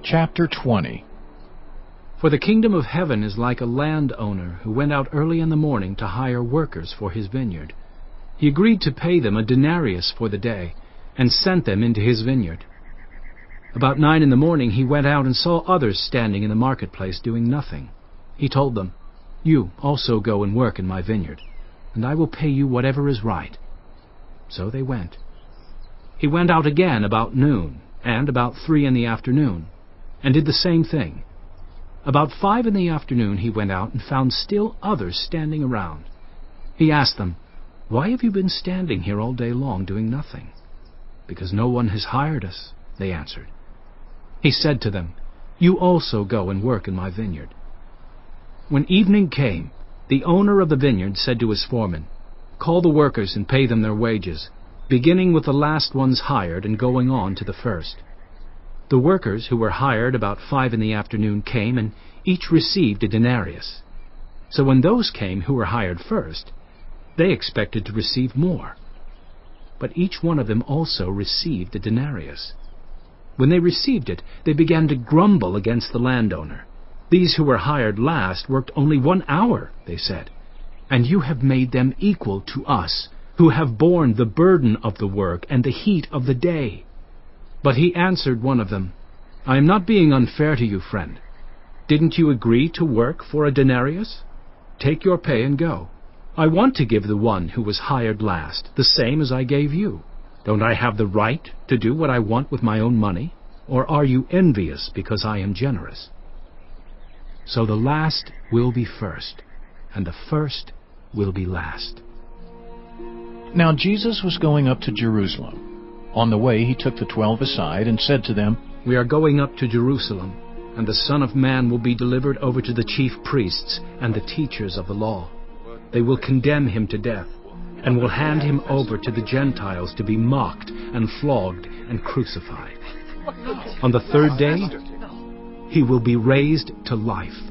Chapter 20. For the kingdom of heaven is like a landowner who went out early in the morning to hire workers for his vineyard. He agreed to pay them a denarius for the day, and sent them into his vineyard. About 9 in the morning he went out and saw others standing in the marketplace doing nothing. He told them, "You also go and work in my vineyard, and I will pay you whatever is right." So they went. He went out again about noon, and about 3 in the afternoon, and did the same thing. About 5 in the afternoon he went out and found still others standing around. He asked them, "Why have you been standing here all day long doing nothing?" "Because no one has hired us," they answered. He said to them, "You also go and work in my vineyard." When evening came, the owner of the vineyard said to his foreman, "Call the workers and pay them their wages, beginning with the last ones hired and going on to the first." The workers who were hired about 5 in the afternoon came, and each received a denarius. So when those came who were hired first, they expected to receive more. But each one of them also received a denarius. When they received it, they began to grumble against the landowner. "These who were hired last worked only 1 hour," they said, "and you have made them equal to us, who have borne the burden of the work and the heat of the day." But he answered one of them, "I am not being unfair to you, friend. Didn't you agree to work for a denarius? Take your pay and go. I want to give the one who was hired last the same as I gave you. Don't I have the right to do what I want with my own money? Or are you envious because I am generous?" So the last will be first, and the first will be last. Now Jesus was going up to Jerusalem. On the way he took the 12 aside and said to them, "We are going up to Jerusalem, and the Son of Man will be delivered over to the chief priests and the teachers of the law. They will condemn him to death, and will hand him over to the Gentiles to be mocked and flogged and crucified. On the 3rd day, he will be raised to life."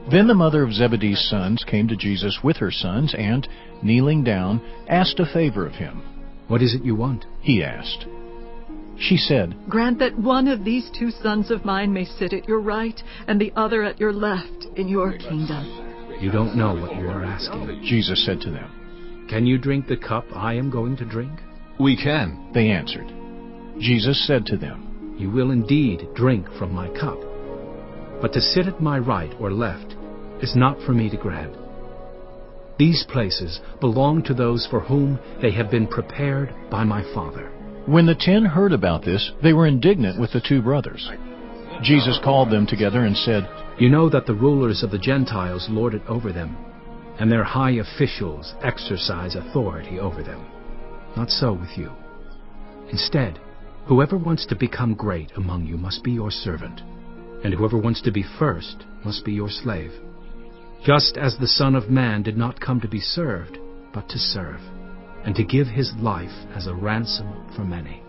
Then the mother of Zebedee's sons came to Jesus with her sons and, kneeling down, asked a favor of him. "What is it you want?" he asked. She said, "Grant that one of these 2 sons of mine may sit at your right and the other at your left in your kingdom." "You don't know what you are asking." Jesus said to them. "Can you drink the cup I am going to drink?" "We can," they answered. Jesus said to them, "You will indeed drink from my cup. But to sit at my right or left is not for me to grant. These places belong to those for whom they have been prepared by my Father." When the 10 heard about this, they were indignant with the 2 brothers. Jesus called them together and said, "You know that the rulers of the Gentiles lord it over them, and their high officials exercise authority over them. Not so with you. Instead, whoever wants to become great among you must be your servant, and whoever wants to be first must be your slave. Just as the Son of Man did not come to be served, but to serve, and to give his life as a ransom for many."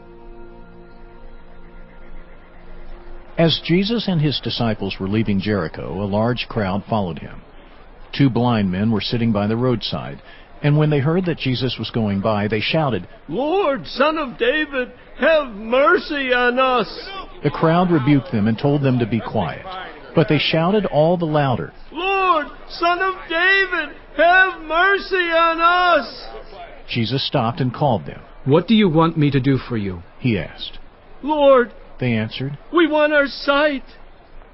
As Jesus and his disciples were leaving Jericho, a large crowd followed him. 2 blind men were sitting by the roadside, and when they heard that Jesus was going by, they shouted, "Lord, Son of David, have mercy on us!" The crowd rebuked them and told them to be quiet, but they shouted all the louder, "Lord, Son of David, have mercy on us!" Jesus stopped and called them. "What do you want me to do for you?" he asked. "Lord," they answered, "we want our sight."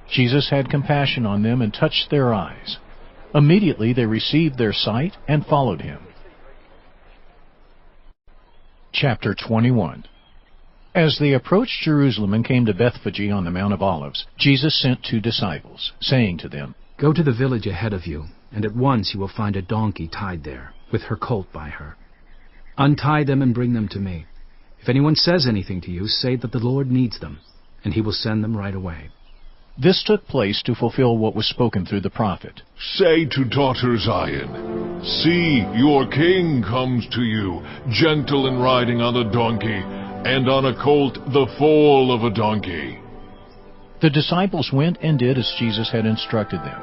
Jesus had compassion on them and touched their eyes. Immediately they received their sight and followed him. Chapter 21. As they approached Jerusalem and came to Bethphage on the Mount of Olives, Jesus sent 2 disciples, saying to them, "Go to the village ahead of you, and at once you will find a donkey tied there, with her colt by her. Untie them and bring them to me. If anyone says anything to you, say that the Lord needs them, and he will send them right away." This took place to fulfill what was spoken through the prophet. "Say to daughter Zion, see, your king comes to you, gentle and riding on a donkey, and on a colt, the foal of a donkey." The disciples went and did as Jesus had instructed them.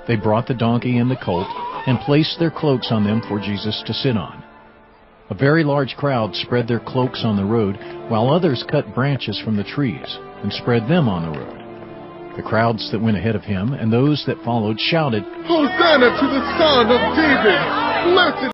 They brought the donkey and the colt and placed their cloaks on them for Jesus to sit on. A very large crowd spread their cloaks on the road, while others cut branches from the trees. and spread them on the road. The crowds that went ahead of him and those that followed shouted, Hosanna to the Son of David! Blessed